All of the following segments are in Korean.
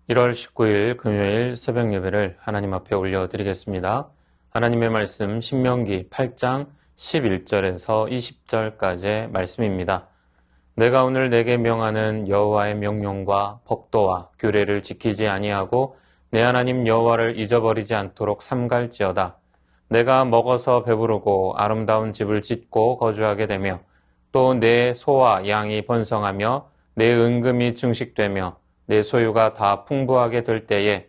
1월 19일 금요일 새벽 예배를 하나님 앞에 올려드리겠습니다. 하나님의 말씀 신명기 8장 11절에서 20절까지의 말씀입니다. 내가 오늘 내게 명하는 여호와의 명령과 법도와 규례를 지키지 아니하고 내 하나님 여호와를 잊어버리지 않도록 삼갈지어다. 내가 먹어서 배부르고 아름다운 집을 짓고 거주하게 되며 또 내 소와 양이 번성하며 내 은금이 증식되며 내 소유가 다 풍부하게 될 때에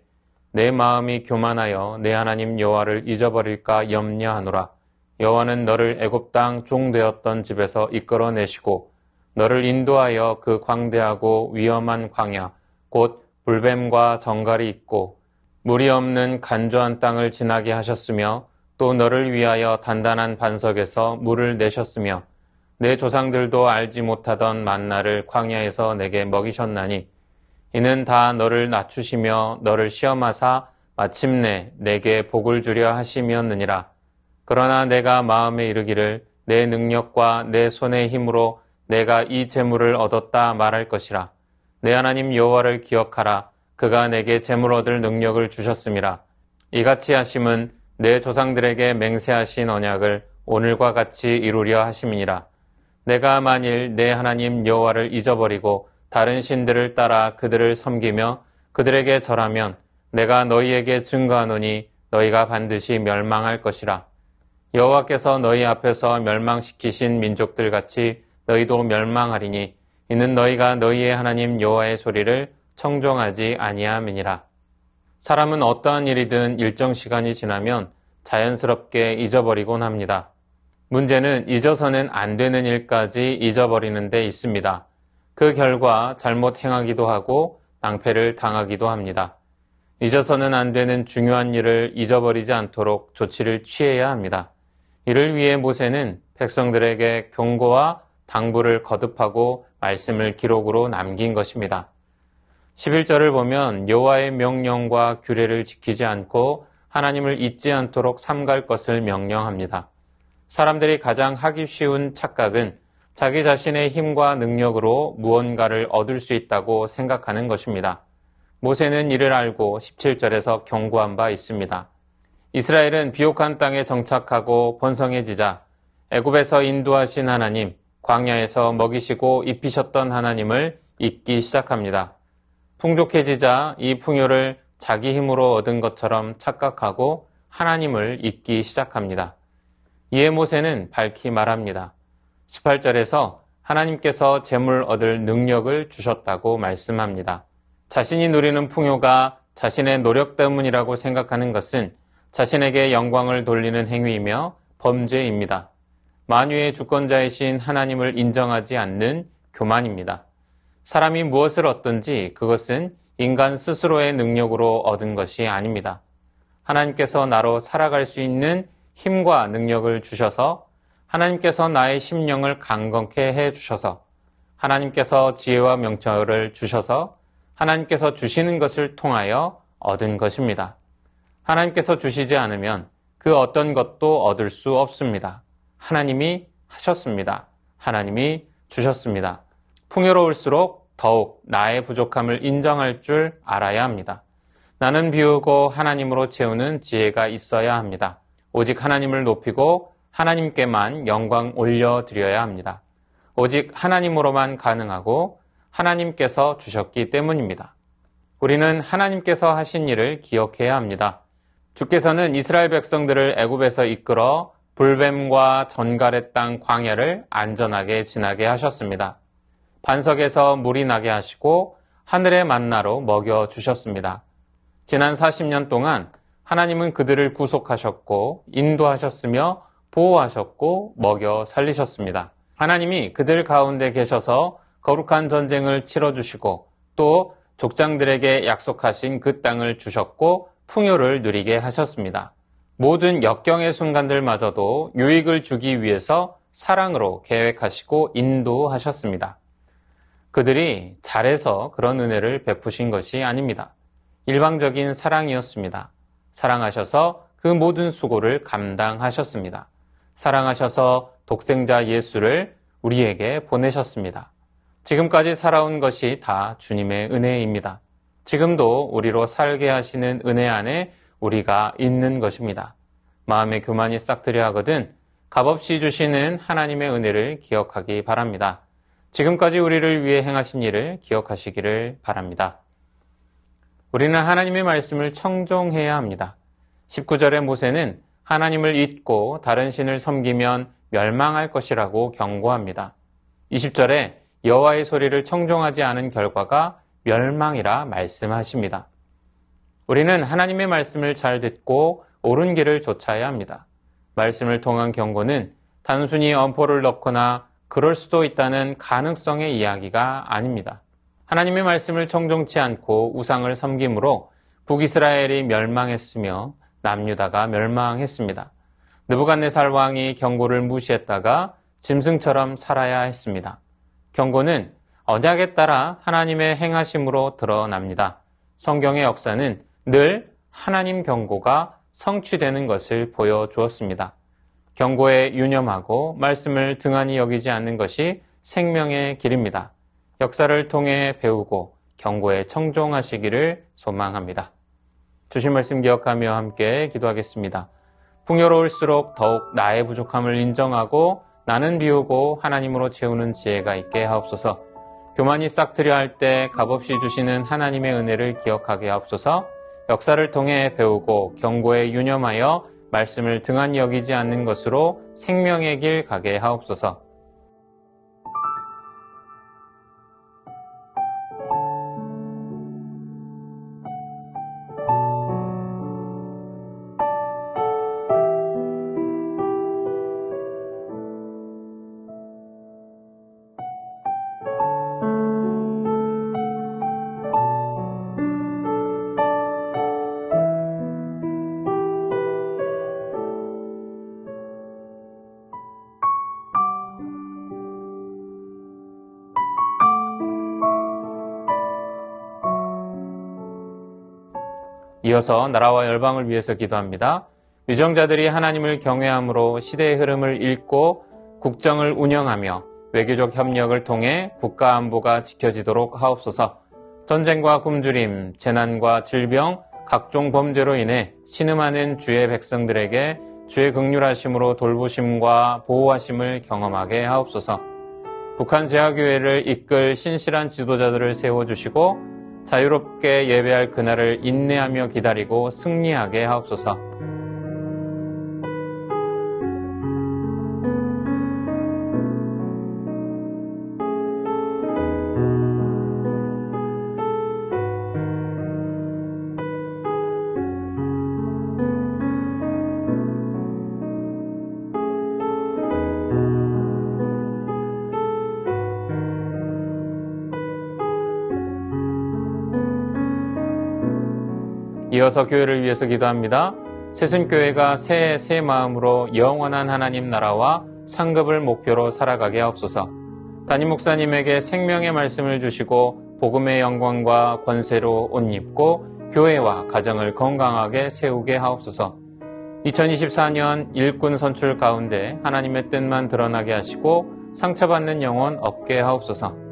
내 마음이 교만하여 내 하나님 여호와를 잊어버릴까 염려하노라. 여호와는 너를 애굽 땅 종되었던 집에서 이끌어내시고 너를 인도하여 그 광대하고 위험한 광야 곧 불뱀과 정갈이 있고 물이 없는 간조한 땅을 지나게 하셨으며 또 너를 위하여 단단한 반석에서 물을 내셨으며 내 조상들도 알지 못하던 만나를 광야에서 내게 먹이셨나니 이는 다 너를 낮추시며 너를 시험하사 마침내 내게 복을 주려 하심이었느니라. 그러나 내가 마음에 이르기를 내 능력과 내 손의 힘으로 내가 이 재물을 얻었다 말할 것이라. 내 하나님 여호와를 기억하라. 그가 내게 재물 얻을 능력을 주셨음이라. 이같이 하심은 내 조상들에게 맹세하신 언약을 오늘과 같이 이루려 하심이니라. 내가 만일 내 하나님 여호와를 잊어버리고 다른 신들을 따라 그들을 섬기며 그들에게 절하면 내가 너희에게 증거하노니 너희가 반드시 멸망할 것이라. 여호와께서 너희 앞에서 멸망시키신 민족들 같이 너희도 멸망하리니 이는 너희가 너희의 하나님 여호와의 소리를 청종하지 아니함이니라. 사람은 어떠한 일이든 일정 시간이 지나면 자연스럽게 잊어버리곤 합니다. 문제는 잊어서는 안 되는 일까지 잊어버리는 데 있습니다. 그 결과 잘못 행하기도 하고 낭패를 당하기도 합니다. 잊어서는 안 되는 중요한 일을 잊어버리지 않도록 조치를 취해야 합니다. 이를 위해 모세는 백성들에게 경고와 당부를 거듭하고 말씀을 기록으로 남긴 것입니다. 11절을 보면 여호와의 명령과 규례를 지키지 않고 하나님을 잊지 않도록 삼갈 것을 명령합니다. 사람들이 가장 하기 쉬운 착각은 자기 자신의 힘과 능력으로 무언가를 얻을 수 있다고 생각하는 것입니다. 모세는 이를 알고 17절에서 경고한 바 있습니다. 이스라엘은 비옥한 땅에 정착하고 번성해지자 애굽에서 인도하신 하나님, 광야에서 먹이시고 입히셨던 하나님을 잊기 시작합니다. 풍족해지자 이 풍요를 자기 힘으로 얻은 것처럼 착각하고 하나님을 잊기 시작합니다. 이에 모세는 밝히 말합니다. 18절에서 하나님께서 재물 얻을 능력을 주셨다고 말씀합니다. 자신이 누리는 풍요가 자신의 노력 때문이라고 생각하는 것은 자신에게 영광을 돌리는 행위이며 범죄입니다. 만유의 주권자이신 하나님을 인정하지 않는 교만입니다. 사람이 무엇을 얻든지 그것은 인간 스스로의 능력으로 얻은 것이 아닙니다. 하나님께서 나로 살아갈 수 있는 힘과 능력을 주셔서 하나님께서 나의 심령을 강건케 해주셔서 하나님께서 지혜와 명철을 주셔서 하나님께서 주시는 것을 통하여 얻은 것입니다. 하나님께서 주시지 않으면 그 어떤 것도 얻을 수 없습니다. 하나님이 하셨습니다. 하나님이 주셨습니다. 풍요로울수록 더욱 나의 부족함을 인정할 줄 알아야 합니다. 나는 비우고 하나님으로 채우는 지혜가 있어야 합니다. 오직 하나님을 높이고 하나님께만 영광 올려드려야 합니다. 오직 하나님으로만 가능하고 하나님께서 주셨기 때문입니다. 우리는 하나님께서 하신 일을 기억해야 합니다. 주께서는 이스라엘 백성들을 애굽에서 이끌어 불뱀과 전갈의 땅 광야를 안전하게 지나게 하셨습니다. 반석에서 물이 나게 하시고 하늘의 만나로 먹여 주셨습니다. 지난 40년 동안 하나님은 그들을 구속하셨고 인도하셨으며 보호하셨고 먹여 살리셨습니다. 하나님이 그들 가운데 계셔서 거룩한 전쟁을 치러주시고 또 족장들에게 약속하신 그 땅을 주셨고 풍요를 누리게 하셨습니다. 모든 역경의 순간들마저도 유익을 주기 위해서 사랑으로 계획하시고 인도하셨습니다. 그들이 잘해서 그런 은혜를 베푸신 것이 아닙니다. 일방적인 사랑이었습니다. 사랑하셔서 그 모든 수고를 감당하셨습니다. 사랑하셔서 독생자 예수를 우리에게 보내셨습니다. 지금까지 살아온 것이 다 주님의 은혜입니다. 지금도 우리로 살게 하시는 은혜 안에 우리가 있는 것입니다. 마음의 교만이 싹트려 하거든 값없이 주시는 하나님의 은혜를 기억하기 바랍니다. 지금까지 우리를 위해 행하신 일을 기억하시기를 바랍니다. 우리는 하나님의 말씀을 청종해야 합니다. 19절의 모세는 하나님을 잊고 다른 신을 섬기면 멸망할 것이라고 경고합니다. 20절에 여호와의 소리를 청종하지 않은 결과가 멸망이라 말씀하십니다. 우리는 하나님의 말씀을 잘 듣고 옳은 길을 좇아야 합니다. 말씀을 통한 경고는 단순히 엄포를 넣거나 그럴 수도 있다는 가능성의 이야기가 아닙니다. 하나님의 말씀을 청종치 않고 우상을 섬김으로 북이스라엘이 멸망했으며 남유다가 멸망했습니다. 느부갓네살 왕이 경고를 무시했다가 짐승처럼 살아야 했습니다. 경고는 언약에 따라 하나님의 행하심으로 드러납니다. 성경의 역사는 늘 하나님 경고가 성취되는 것을 보여주었습니다. 경고에 유념하고 말씀을 등한히 여기지 않는 것이 생명의 길입니다. 역사를 통해 배우고 경고에 청종하시기를 소망합니다. 주신 말씀 기억하며 함께 기도하겠습니다. 풍요로울수록 더욱 나의 부족함을 인정하고 나는 비우고 하나님으로 채우는 지혜가 있게 하옵소서. 교만이 싹트려 할 때 값없이 주시는 하나님의 은혜를 기억하게 하옵소서. 역사를 통해 배우고 경고에 유념하여 말씀을 등한히 여기지 않는 것으로 생명의 길 가게 하옵소서. 이어서 나라와 열방을 위해서 기도합니다. 유정자들이 하나님을 경외함으로 시대의 흐름을 읽고 국정을 운영하며 외교적 협력을 통해 국가 안보가 지켜지도록 하옵소서. 전쟁과 굶주림, 재난과 질병, 각종 범죄로 인해 신음하는 주의 백성들에게 주의 긍휼하심으로 돌보심과 보호하심을 경험하게 하옵소서. 북한 제하교회를 이끌 신실한 지도자들을 세워주시고 자유롭게 예배할 그날을 인내하며 기다리고 승리하게 하옵소서. 이어서 교회를 위해서 기도합니다. 새순교회가 새 마음으로 영원한 하나님 나라와 상급을 목표로 살아가게 하옵소서. 담임 목사님에게 생명의 말씀을 주시고 복음의 영광과 권세로 옷 입고 교회와 가정을 건강하게 세우게 하옵소서. 2024년 일꾼 선출 가운데 하나님의 뜻만 드러나게 하시고 상처받는 영혼 없게 하옵소서.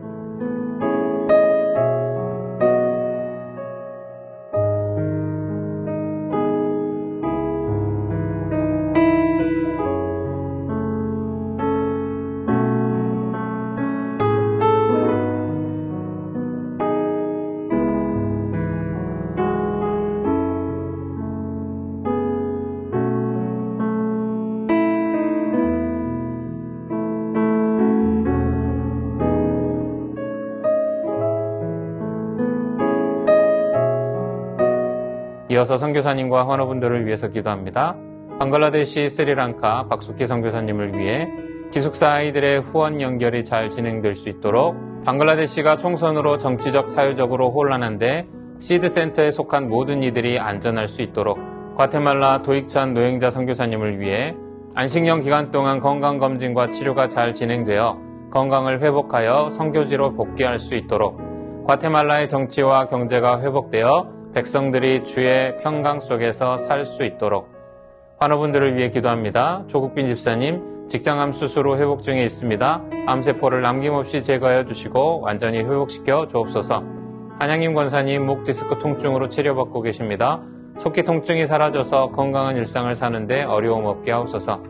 이어서 선교사님과 환우분들을 위해서 기도합니다. 방글라데시, 스리랑카 박수키 선교사님을 위해 기숙사 아이들의 후원 연결이 잘 진행될 수 있도록, 방글라데시가 총선으로 정치적 사회적으로 혼란한데 시드센터에 속한 모든 이들이 안전할 수 있도록, 과테말라 도익찬 노행자 선교사님을 위해 안식년 기간 동안 건강검진과 치료가 잘 진행되어 건강을 회복하여 선교지로 복귀할 수 있도록, 과테말라의 정치와 경제가 회복되어 백성들이 주의 평강 속에서 살 수 있도록, 환우분들을 위해 기도합니다. 조국빈 집사님 직장암 수술 후 회복 중에 있습니다. 암세포를 남김없이 제거해 주시고 완전히 회복시켜 주옵소서. 한양임 권사님 목 디스크 통증으로 치료받고 계십니다. 속기 통증이 사라져서 건강한 일상을 사는데 어려움 없게 하옵소서.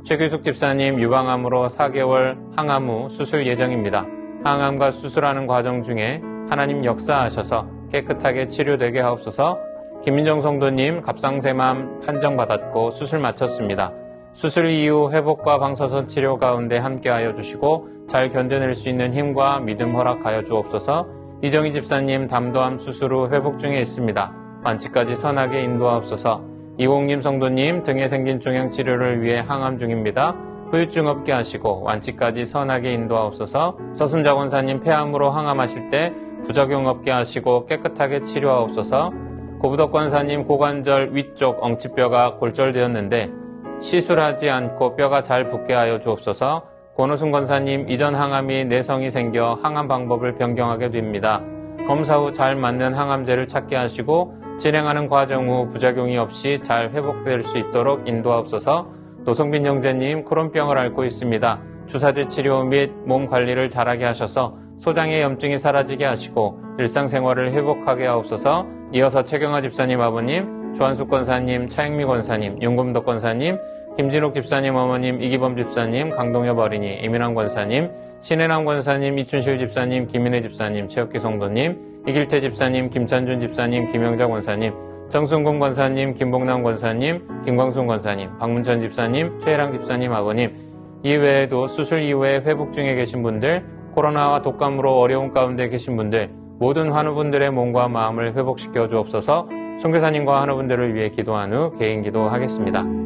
최규숙 집사님 유방암으로 4개월 항암 후 수술 예정입니다. 항암과 수술하는 과정 중에 하나님 역사하셔서 깨끗하게 치료되게 하옵소서. 김민정 성도님 갑상샘암 판정받았고 수술 마쳤습니다. 수술 이후 회복과 방사선 치료 가운데 함께하여 주시고 잘 견뎌낼 수 있는 힘과 믿음 허락하여 주옵소서. 이정희 집사님 담도암 수술 후 회복 중에 있습니다. 완치까지 선하게 인도하옵소서. 이홍님 성도님 등에 생긴 종양 치료를 위해 항암 중입니다. 후유증 없게 하시고 완치까지 선하게 인도하옵소서. 서순자 권사님 폐암으로 항암하실 때 부작용 없게 하시고 깨끗하게 치료하옵소서. 고부덕 권사님 고관절 위쪽 엉치뼈가 골절되었는데 시술하지 않고 뼈가 잘 붙게 하여 주옵소서. 권호순 권사님 이전 항암이 내성이 생겨 항암 방법을 변경하게 됩니다. 검사 후 잘 맞는 항암제를 찾게 하시고 진행하는 과정 후 부작용이 없이 잘 회복될 수 있도록 인도하옵소서. 노성빈 형제님 크론병을 앓고 있습니다. 주사제 치료 및 몸 관리를 잘하게 하셔서 소장의 염증이 사라지게 하시고 일상생활을 회복하게 하옵소서. 이어서 최경화 집사님 아버님, 조한숙 권사님, 차영미 권사님, 윤금덕 권사님, 김진옥 집사님 어머님, 이기범 집사님, 강동엽 어린이, 이민환 권사님, 신혜남 권사님, 이춘실 집사님, 김인혜 집사님, 최혁기 성도님, 이길태 집사님, 김찬준 집사님, 김영자 권사님, 정순금 권사님, 김봉남 권사님, 김광순 권사님, 박문천 집사님, 최혜랑 집사님 아버님, 이외에도 수술 이후에 회복 중에 계신 분들, 코로나와 독감으로 어려운 가운데 계신 분들, 모든 환우분들의 몸과 마음을 회복시켜 주옵소서. 선교사님과 환우분들을 위해 기도한 후 개인 기도하겠습니다.